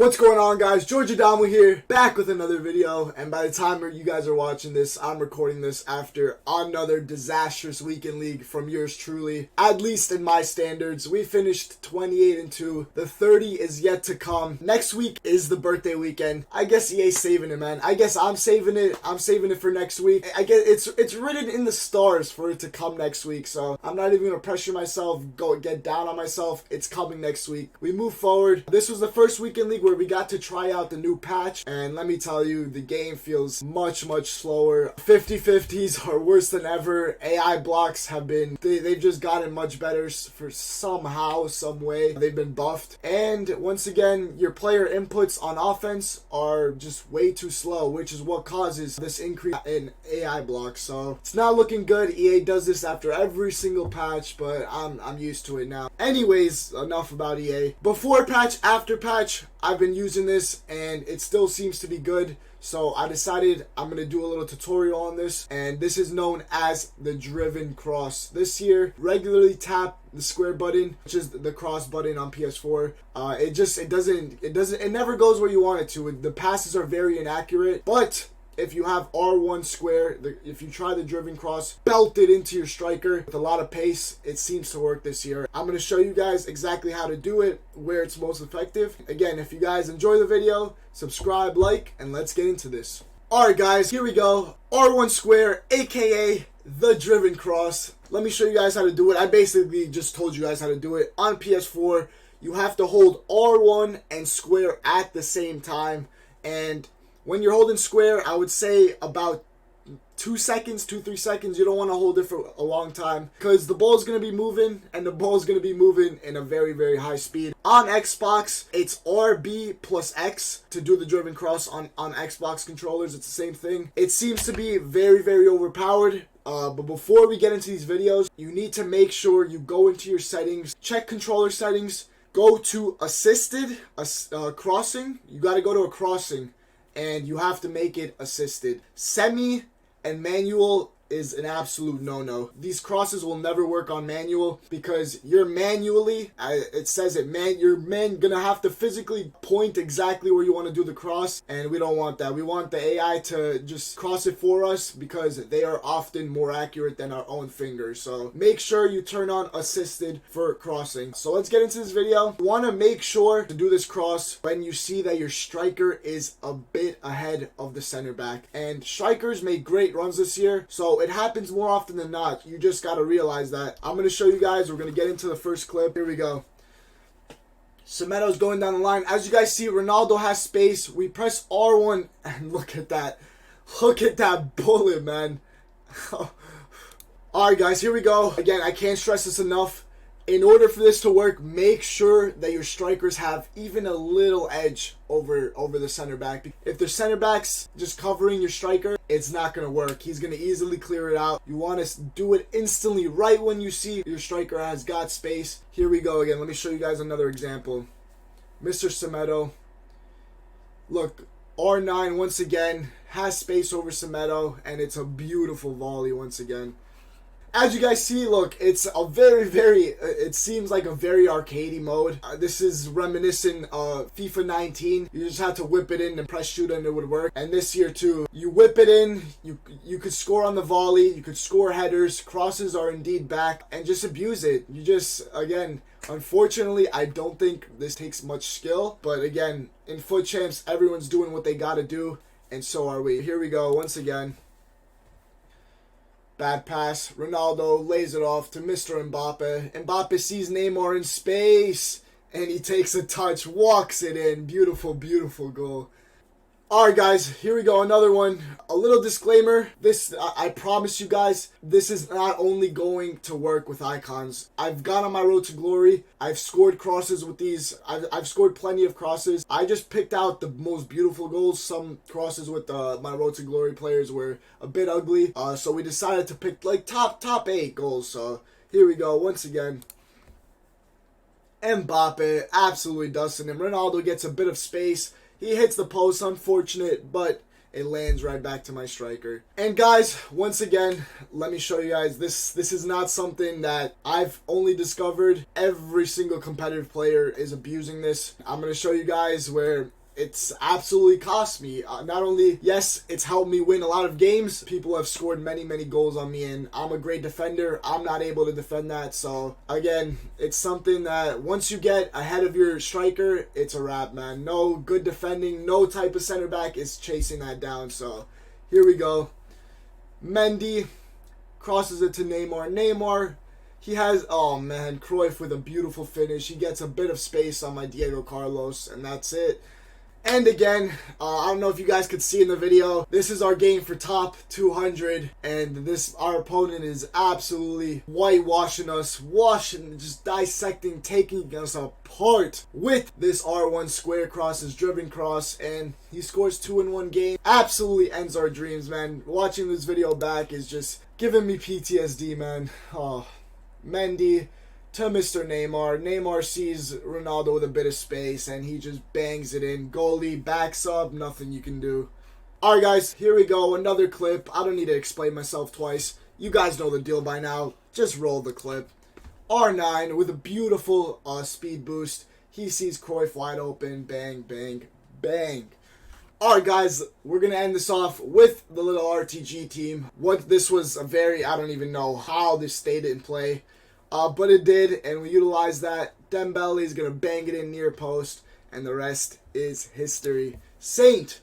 What's going on, guys? George Adamou here, back with another video, and by the time you guys are watching this, I'm recording this after another disastrous weekend league from yours truly. At least in my standards, we finished 28-2. The 30 is yet to come. Next week is the birthday weekend. I guess EA's saving it, man. I guess I'm saving it. I'm saving it for next week. I guess it's written in the stars for it to come next week, so I'm not even gonna pressure myself, get down on myself. It's coming next week. We move forward. This was the first weekend league where we got to try out the new patch, and let me tell you, the game feels much slower. 50-50s are worse than ever. AI blocks have been, they've just gotten much better for somehow, some way. They've been buffed, and once again, your player inputs on offense are just way too slow, which is what causes this increase in AI blocks. So it's not looking good. EA does this after every single patch, but I'm used to it now. Anyways, enough about EA. Before patch, after patch, I've been using this and it still seems to be good. So I decided I'm going to do a little tutorial on this, and this is known as the driven cross. This here, regularly tap the square button, which is the cross button on PS4. It never goes where you want it to. The passes are very inaccurate, but if you have R1 square, if you try the driven cross, belt it into your striker with a lot of pace, it seems to work this year. I'm going to show you guys exactly how to do it, where it's most effective. Again, if you guys enjoy the video, subscribe, like, and let's get into this. Alright guys, here we go. R1 square, aka the driven cross. Let me show you guys how to do it. I basically just told you guys how to do it. On PS4, you have to hold R1 and square at the same time, and when you're holding square, I would say about 2 seconds, 2-3 seconds. You don't want to hold it for a long time because the ball's going to be moving, and the ball's going to be moving in a very high speed. On Xbox, it's RB plus X to do the driven cross. On Xbox controllers, it's the same thing. It seems to be very overpowered. But before we get into these videos, you need to make sure you go into your settings, check controller settings, go to assisted crossing. You got to go to a crossing, and you have to make it assisted. Semi and manual is an absolute no-no. These crosses will never work on manual because you're manually, it says it, you're gonna have to physically point exactly where you want to do the cross, and we don't want that. We want the AI to just cross it for us because they are often more accurate than our own fingers. So make sure you turn on assisted for crossing. So let's get into this video. You want to make sure to do this cross when you see that your striker is a bit ahead of the center back. And strikers made great runs this year, so it happens more often than not. You just got to realize that. I'm going to show you guys. We're going to get into the first clip. Here we go. Semeto's going down the line. As you guys see, Ronaldo has space. We press R1, and look at that. Look at that bullet, man. Alright, guys, here we go. Again, I can't stress this enough. In order for this to work, make sure that your strikers have even a little edge over the center back. If the center back's just covering your striker, it's not going to work. He's going to easily clear it out. You want to do it instantly right when you see your striker has got space. Here we go again. Let me show you guys another example. Mr. Semedo. Look, R9 once again has space over Semedo, and it's a beautiful volley once again. As you guys see, look, it's a it seems like a very arcadey mode. This is reminiscent of FIFA 19. You just had to whip it in and press shoot and it would work. And this year too, you whip it in, you could score on the volley, you could score headers, crosses are indeed back, and just abuse it. You just, again, unfortunately, I don't think this takes much skill, but again, in Foot Champs, everyone's doing what they gotta do, and so are we. Here we go, once again. Bad pass. Ronaldo lays it off to Mr. Mbappe. Mbappe sees Neymar in space, and he takes a touch, walks it in. Beautiful goal. Alright guys, here we go, another one. A little disclaimer, this, I promise you guys, this is not only going to work with icons. I've gone on my road to glory. I've scored crosses with these. I've scored plenty of crosses. I just picked out the most beautiful goals. Some crosses with my road to glory players were a bit ugly. So we decided to pick like top 8 goals. So here we go, once again. Mbappe absolutely dusting him. Ronaldo gets a bit of space. He hits the post, unfortunate, but it lands right back to my striker. And guys, once again, let me show you guys, this is not something that I've only discovered. Every single competitive player is abusing this. I'm going to show you guys where it's absolutely cost me. Not only, yes, it's helped me win a lot of games. People have scored many goals on me, and I'm a great defender. I'm not able to defend that. So, again, it's something that once you get ahead of your striker, it's a wrap, man. No good defending, no type of center back is chasing that down. So, here we go. Mendy crosses it to Neymar. Neymar, he has, oh man, Cruyff with a beautiful finish. He gets a bit of space on my Diego Carlos, and that's it. And again, I don't know if you guys could see in the video, this is our game for top 200, and our opponent is absolutely whitewashing us, just dissecting, taking us apart with this R1 square cross, his driven cross, and he scores 2 in one game. Absolutely ends our dreams, man. Watching this video back is just giving me PTSD, man. Oh, Mendy to Mr. Neymar. Neymar sees Ronaldo with a bit of space, and he just bangs it in. Goalie backs up, nothing you can do. Alright guys, here we go, another clip. I don't need to explain myself twice. You guys know the deal by now. Just roll the clip. R9 with a beautiful speed boost. He sees Cruyff wide open. Bang, bang, bang. Alright guys, we're going to end this off with the little RTG team. This was a very, I don't even know how this stayed in play. But it did, and we utilized that. Dembele is going to bang it in near post, and the rest is history. Saint,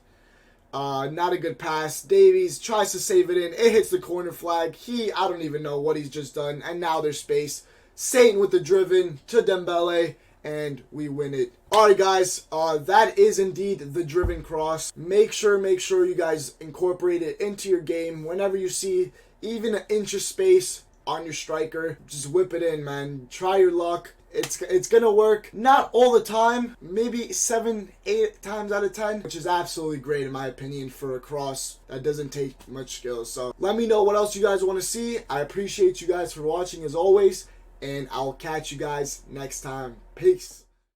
not a good pass. Davies tries to save it in. It hits the corner flag. I don't even know what he's just done, and now there's space. Saint with the driven to Dembele, and we win it. Alright guys, that is indeed the driven cross. Make sure you guys incorporate it into your game. Whenever you see even an inch of space on your striker, just whip it in, man. Try your luck. It's gonna work. Not all the time, maybe 7-8 times out of 10, which is absolutely great in my opinion for a cross that doesn't take much skill. So let me know what else you guys want to see. I appreciate you guys for watching as always, and I'll catch you guys next time. Peace.